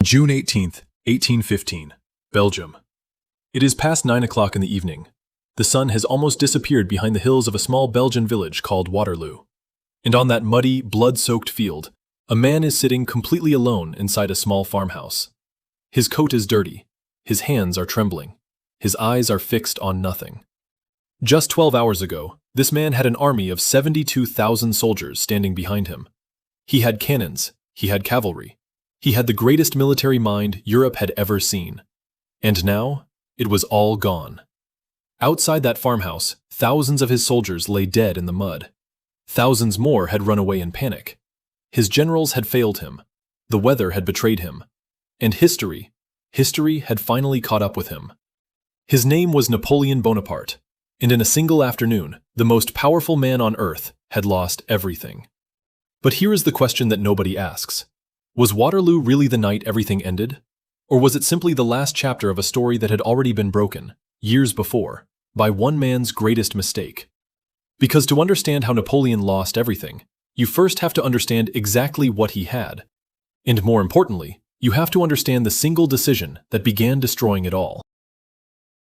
June 18th, 1815, Belgium. It is past 9 o'clock in the evening. The sun has almost disappeared behind the hills of a small Belgian village called Waterloo. And on that muddy, blood-soaked field, a man is sitting completely alone inside a small farmhouse. His coat is dirty. His hands are trembling. His eyes are fixed on nothing. Just 12 hours ago, this man had an army of 72,000 soldiers standing behind him. He had cannons. He had cavalry. He had the greatest military mind Europe had ever seen. And now, it was all gone. Outside that farmhouse, thousands of his soldiers lay dead in the mud. Thousands more had run away in panic. His generals had failed him. The weather had betrayed him. And history had finally caught up with him. His name was Napoleon Bonaparte, and in a single afternoon, the most powerful man on earth had lost everything. But here is the question that nobody asks. Was Waterloo really the night everything ended? Or was it simply the last chapter of a story that had already been broken, years before, by one man's greatest mistake? Because to understand how Napoleon lost everything, you first have to understand exactly what he had. And more importantly, you have to understand the single decision that began destroying it all.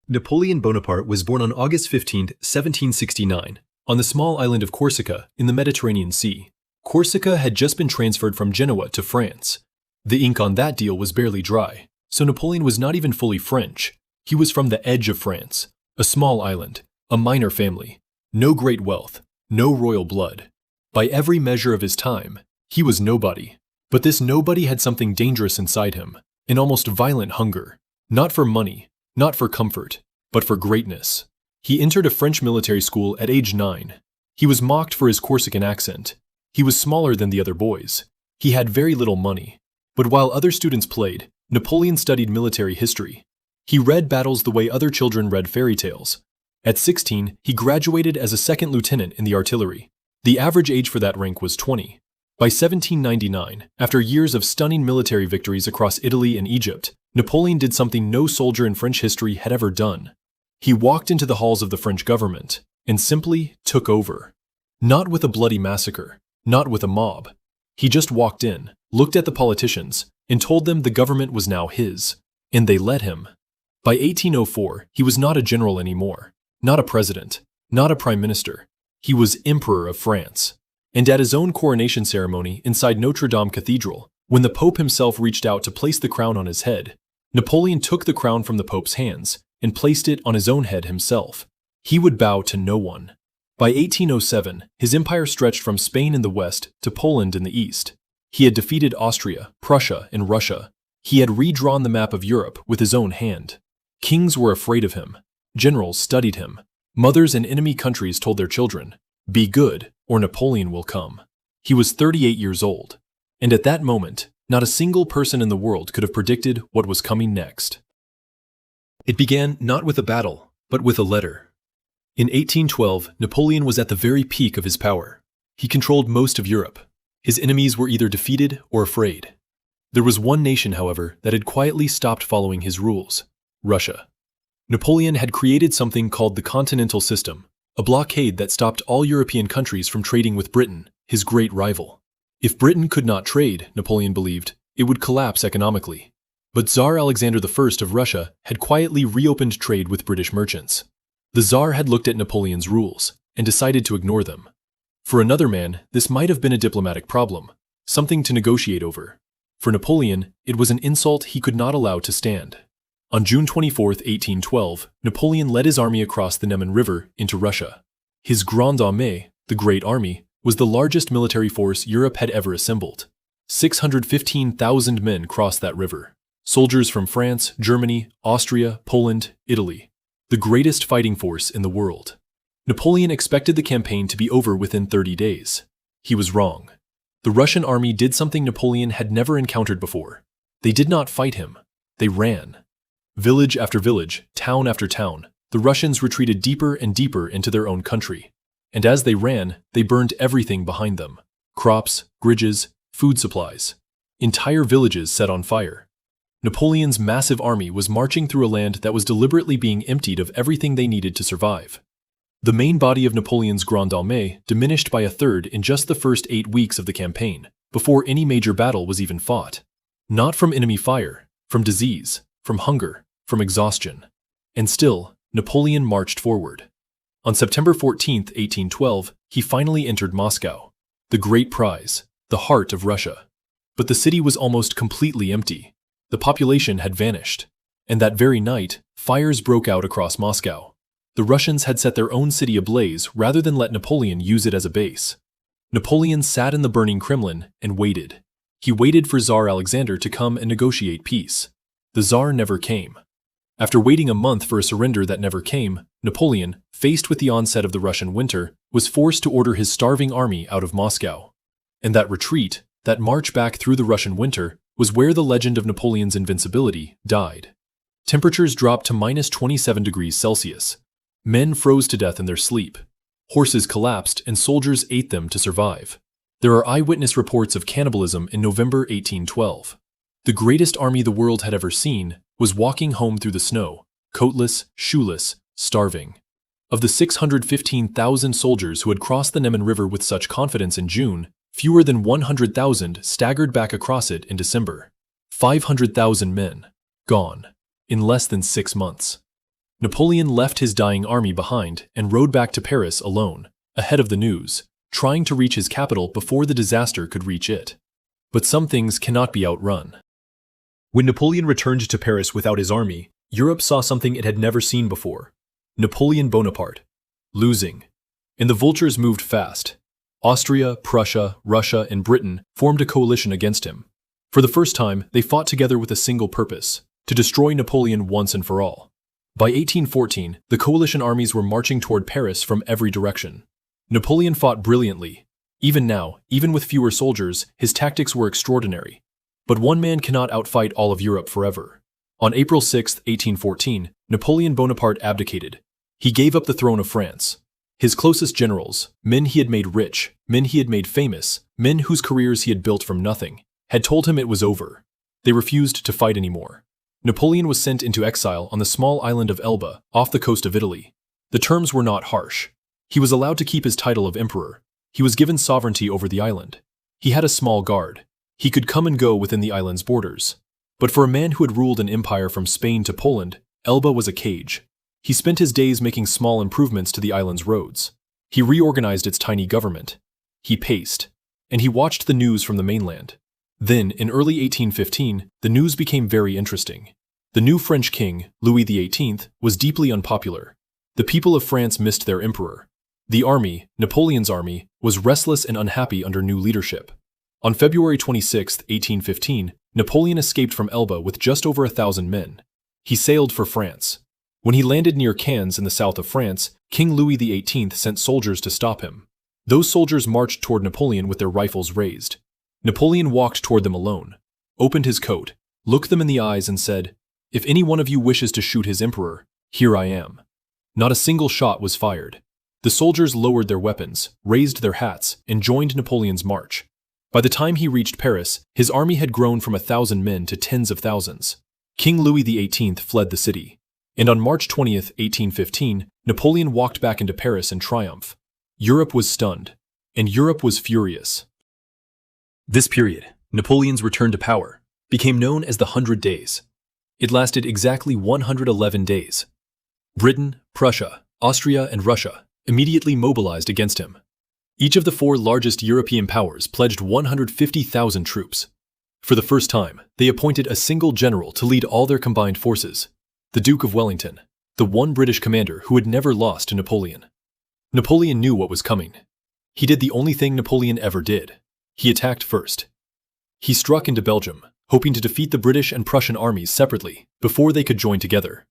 Napoleon Bonaparte was born on August 15, 1769, on the small island of Corsica in the Mediterranean Sea. Corsica had just been transferred from Genoa to France. The ink on that deal was barely dry, so Napoleon was not even fully French. He was from the edge of France, a small island, a minor family, no great wealth, no royal blood. By every measure of his time, he was nobody. But this nobody had something dangerous inside him, an almost violent hunger, not for money, not for comfort, but for greatness. He entered a French military school at age 9. He was mocked for his Corsican accent. He was smaller than the other boys. He had very little money. But while other students played, Napoleon studied military history. He read battles the way other children read fairy tales. At 16, he graduated as a second lieutenant in the artillery. The average age for that rank was 20. By 1799, after years of stunning military victories across Italy and Egypt, Napoleon did something no soldier in French history had ever done. He walked into the halls of the French government and simply took over. Not with a bloody massacre. Not with a mob. He just walked in, looked at the politicians, and told them the government was now his. And they let him. By 1804, he was not a general anymore, not a president, not a prime minister. He was Emperor of France. And at his own coronation ceremony inside Notre Dame Cathedral, when the Pope himself reached out to place the crown on his head, Napoleon took the crown from the Pope's hands and placed it on his own head himself. He would bow to no one. By 1807, his empire stretched from Spain in the west to Poland in the east. He had defeated Austria, Prussia, and Russia. He had redrawn the map of Europe with his own hand. Kings were afraid of him. Generals studied him. Mothers in enemy countries told their children, "Be good, or Napoleon will come." He was 38 years old. And at that moment, not a single person in the world could have predicted what was coming next. It began not with a battle, but with a letter. In 1812, Napoleon was at the very peak of his power. He controlled most of Europe. His enemies were either defeated or afraid. There was one nation, however, that had quietly stopped following his rules: Russia. Napoleon had created something called the Continental System, a blockade that stopped all European countries from trading with Britain, his great rival. If Britain could not trade, Napoleon believed, it would collapse economically. But Tsar Alexander I of Russia had quietly reopened trade with British merchants. The Tsar had looked at Napoleon's rules and decided to ignore them. For another man, this might have been a diplomatic problem, something to negotiate over. For Napoleon, it was an insult he could not allow to stand. On June 24, 1812, Napoleon led his army across the Neman River into Russia. His Grande Armée, the Great Army, was the largest military force Europe had ever assembled. 615,000 men crossed that river. Soldiers from France, Germany, Austria, Poland, Italy. The greatest fighting force in the world. Napoleon expected the campaign to be over within 30 days. He was wrong. The Russian army did something Napoleon had never encountered before. They did not fight him. They ran. Village after village, town after town, the Russians retreated deeper and deeper into their own country. And as they ran, they burned everything behind them. Crops, bridges, food supplies. Entire villages set on fire. Napoleon's massive army was marching through a land that was deliberately being emptied of everything they needed to survive. The main body of Napoleon's Grande Armée diminished by a third in just the first 8 weeks of the campaign, before any major battle was even fought. Not from enemy fire, from disease, from hunger, from exhaustion. And still, Napoleon marched forward. On September 14, 1812, he finally entered Moscow, the great prize, the heart of Russia. But the city was almost completely empty. The population had vanished. And that very night, fires broke out across Moscow. The Russians had set their own city ablaze rather than let Napoleon use it as a base. Napoleon sat in the burning Kremlin and waited. He waited for Tsar Alexander to come and negotiate peace. The Tsar never came. After waiting a month for a surrender that never came, Napoleon, faced with the onset of the Russian winter, was forced to order his starving army out of Moscow. And that retreat, that march back through the Russian winter, was where the legend of Napoleon's invincibility died. Temperatures dropped to minus 27 degrees Celsius. Men froze to death in their sleep. Horses collapsed and soldiers ate them to survive. There are eyewitness reports of cannibalism in November 1812. The greatest army the world had ever seen was walking home through the snow, coatless, shoeless, starving. Of the 615,000 soldiers who had crossed the Neman River with such confidence in June, fewer than 100,000 staggered back across it in December. 500,000 men, gone, in less than 6 months. Napoleon left his dying army behind and rode back to Paris alone, ahead of the news, trying to reach his capital before the disaster could reach it. But some things cannot be outrun. When Napoleon returned to Paris without his army, Europe saw something it had never seen before. Napoleon Bonaparte, losing. And the vultures moved fast. Austria, Prussia, Russia, and Britain formed a coalition against him. For the first time, they fought together with a single purpose: to destroy Napoleon once and for all. By 1814, the coalition armies were marching toward Paris from every direction. Napoleon fought brilliantly. Even now, even with fewer soldiers, his tactics were extraordinary. But one man cannot outfight all of Europe forever. On April 6, 1814, Napoleon Bonaparte abdicated. He gave up the throne of France. His closest generals, men he had made rich, men he had made famous, men whose careers he had built from nothing, had told him it was over. They refused to fight anymore. Napoleon was sent into exile on the small island of Elba, off the coast of Italy. The terms were not harsh. He was allowed to keep his title of emperor. He was given sovereignty over the island. He had a small guard. He could come and go within the island's borders. But for a man who had ruled an empire from Spain to Poland, Elba was a cage. He spent his days making small improvements to the island's roads. He reorganized its tiny government. He paced. And he watched the news from the mainland. Then, in early 1815, the news became very interesting. The new French king, Louis XVIII, was deeply unpopular. The people of France missed their emperor. The army, Napoleon's army, was restless and unhappy under new leadership. On February 26, 1815, Napoleon escaped from Elba with just over 1,000 men. He sailed for France. When he landed near Cannes in the south of France, King Louis XVIII sent soldiers to stop him. Those soldiers marched toward Napoleon with their rifles raised. Napoleon walked toward them alone, opened his coat, looked them in the eyes and said, "If any one of you wishes to shoot his emperor, here I am." Not a single shot was fired. The soldiers lowered their weapons, raised their hats, and joined Napoleon's march. By the time he reached Paris, his army had grown from 1,000 men to tens of thousands. King Louis XVIII fled the city. And on March 20, 1815, Napoleon walked back into Paris in triumph. Europe was stunned. And Europe was furious. This period, Napoleon's return to power, became known as the 100 Days. It lasted exactly 111 days. Britain, Prussia, Austria, and Russia immediately mobilized against him. Each of the 4 largest European powers pledged 150,000 troops. For the first time, they appointed a single general to lead all their combined forces, the Duke of Wellington, the one British commander who had never lost to Napoleon. Napoleon knew what was coming. He did the only thing Napoleon ever did. He attacked first. He struck into Belgium, hoping to defeat the British and Prussian armies separately before they could join together.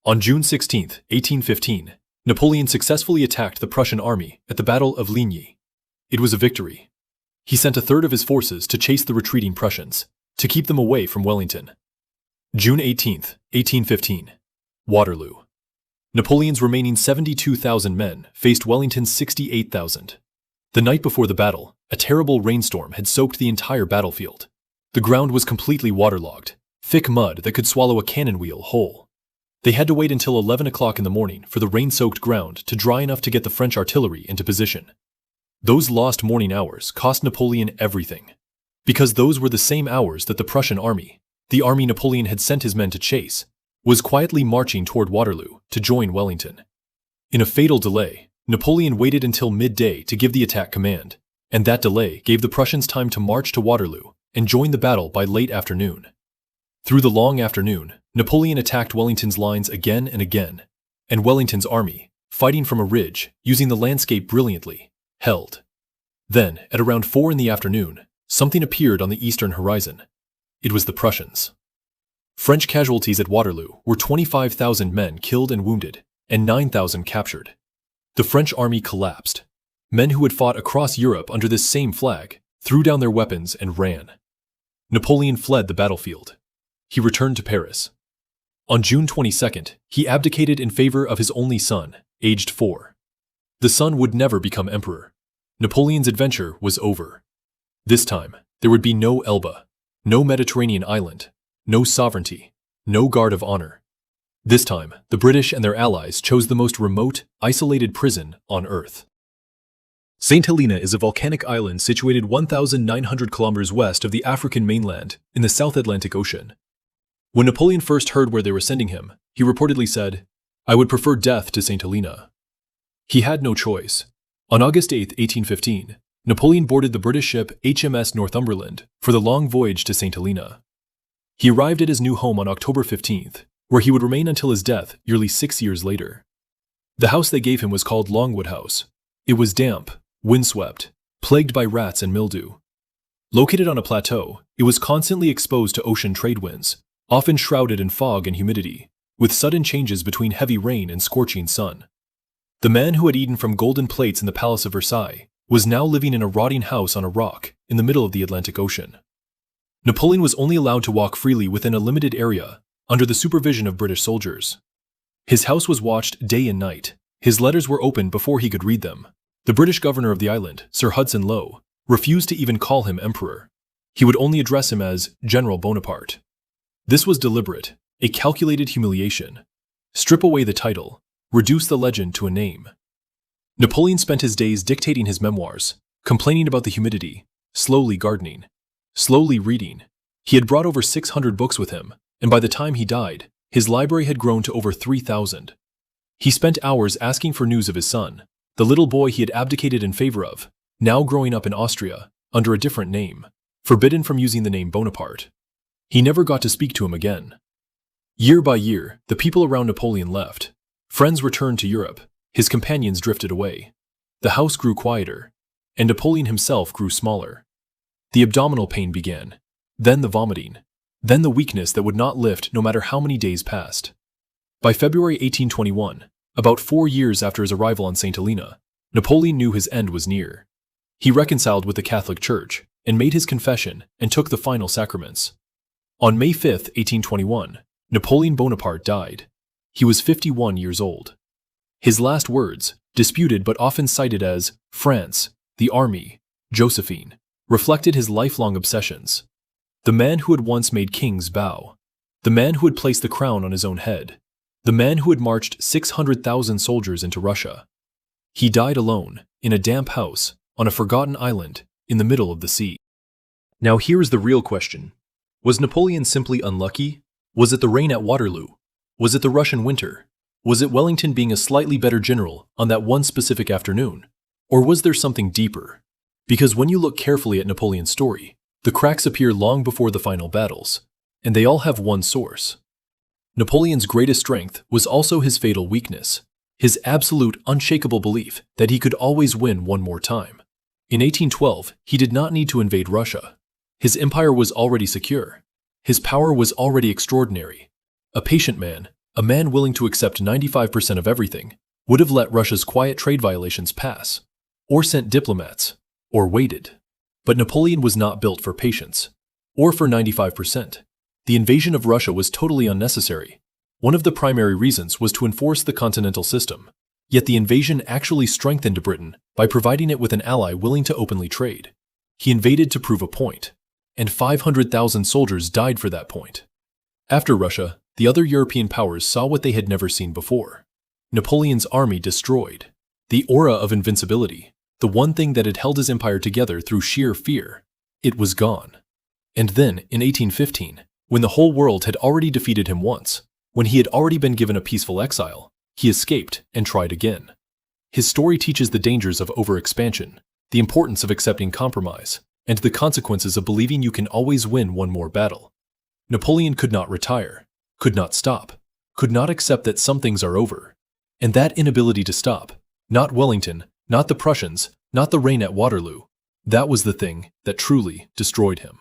On June 16, 1815, Napoleon successfully attacked the Prussian army at the Battle of Ligny. It was a victory. He sent a third of his forces to chase the retreating Prussians, to keep them away from Wellington. June 18, 1815, Waterloo. Napoleon's remaining 72,000 men faced Wellington's 68,000. The night before the battle, a terrible rainstorm had soaked the entire battlefield. The ground was completely waterlogged, thick mud that could swallow a cannon wheel whole. They had to wait until 11 o'clock in the morning for the rain-soaked ground to dry enough to get the French artillery into position. Those lost morning hours cost Napoleon everything. because those were the same hours that the Prussian army, the army Napoleon had sent his men to chase, was quietly marching toward Waterloo to join Wellington. In a fatal delay, Napoleon waited until midday to give the attack command, and that delay gave the Prussians time to march to Waterloo and join the battle by late afternoon. Through the long afternoon, Napoleon attacked Wellington's lines again and again, and Wellington's army, fighting from a ridge, using the landscape brilliantly, held. Then, at around 4 in the afternoon, something appeared on the eastern horizon. It was the Prussians. French casualties at Waterloo were 25,000 men killed and wounded, and 9,000 captured. The French army collapsed. Men who had fought across Europe under this same flag threw down their weapons and ran. Napoleon fled the battlefield. He returned to Paris. On June 22nd, he abdicated in favor of his only son, aged 4. The son would never become emperor. Napoleon's adventure was over. This time, there would be no Elba, no Mediterranean island, no sovereignty, no guard of honor. This time, the British and their allies chose the most remote, isolated prison on Earth. St. Helena is a volcanic island situated 1,900 kilometers west of the African mainland in the South Atlantic Ocean. When Napoleon first heard where they were sending him, he reportedly said, "I would prefer death to St. Helena." He had no choice. On August 8, 1815, Napoleon boarded the British ship HMS Northumberland for the long voyage to St. Helena. He arrived at his new home on October 15th, where he would remain until his death nearly 6 years later. The house they gave him was called Longwood House. It was damp, windswept, plagued by rats and mildew. Located on a plateau, it was constantly exposed to ocean trade winds, often shrouded in fog and humidity, with sudden changes between heavy rain and scorching sun. The man who had eaten from golden plates in the Palace of Versailles was now living in a rotting house on a rock in the middle of the Atlantic Ocean. Napoleon was only allowed to walk freely within a limited area under the supervision of British soldiers. His house was watched day and night. His letters were opened before he could read them. The British governor of the island, Sir Hudson Lowe, refused to even call him emperor. He would only address him as General Bonaparte. This was deliberate, a calculated humiliation. Strip away the title, reduce the legend to a name. Napoleon spent his days dictating his memoirs, complaining about the humidity, slowly gardening, slowly reading. He had brought over 600 books with him, and by the time he died, his library had grown to over 3,000. He spent hours asking for news of his son, the little boy he had abdicated in favor of, now growing up in Austria, under a different name, forbidden from using the name Bonaparte. He never got to speak to him again. Year by year, the people around Napoleon left. Friends returned to Europe, his companions drifted away. The house grew quieter, and Napoleon himself grew smaller. The abdominal pain began, then the vomiting, then the weakness that would not lift no matter how many days passed. By February 1821, about 4 years after his arrival on St. Helena, Napoleon knew his end was near. He reconciled with the Catholic Church and made his confession and took the final sacraments. On May 5, 1821, Napoleon Bonaparte died. He was 51 years old. His last words, disputed but often cited as France, the army, Josephine, reflected his lifelong obsessions. The man who had once made kings bow. The man who had placed the crown on his own head. The man who had marched 600,000 soldiers into Russia. He died alone, in a damp house, on a forgotten island, in the middle of the sea. Now here is the real question. Was Napoleon simply unlucky? Was it the rain at Waterloo? Was it the Russian winter? Was it Wellington being a slightly better general on that one specific afternoon? Or was there something deeper? Because when you look carefully at Napoleon's story, the cracks appear long before the final battles, and they all have one source. Napoleon's greatest strength was also his fatal weakness, his absolute unshakable belief that he could always win one more time. In 1812, he did not need to invade Russia. His empire was already secure. His power was already extraordinary. A patient man, a man willing to accept 95% of everything, would have let Russia's quiet trade violations pass, or sent diplomats, or waited. But Napoleon was not built for patience, or for 95%. The invasion of Russia was totally unnecessary. One of the primary reasons was to enforce the continental system. Yet the invasion actually strengthened Britain by providing it with an ally willing to openly trade. He invaded to prove a point, and 500,000 soldiers died for that point. After Russia, the other European powers saw what they had never seen before. Napoleon's army destroyed. The aura of invincibility, the one thing that had held his empire together through sheer fear, It was gone. And then, in 1815, when the whole world had already defeated him once, when he had already been given a peaceful exile, he escaped and tried again. His story teaches the dangers of overexpansion, the importance of accepting compromise, and the consequences of believing you can always win one more battle. Napoleon could not retire, could not stop, could not accept that some things are over. And that inability to stop, not Wellington, not the Prussians, not the rain at Waterloo, that was the thing that truly destroyed him.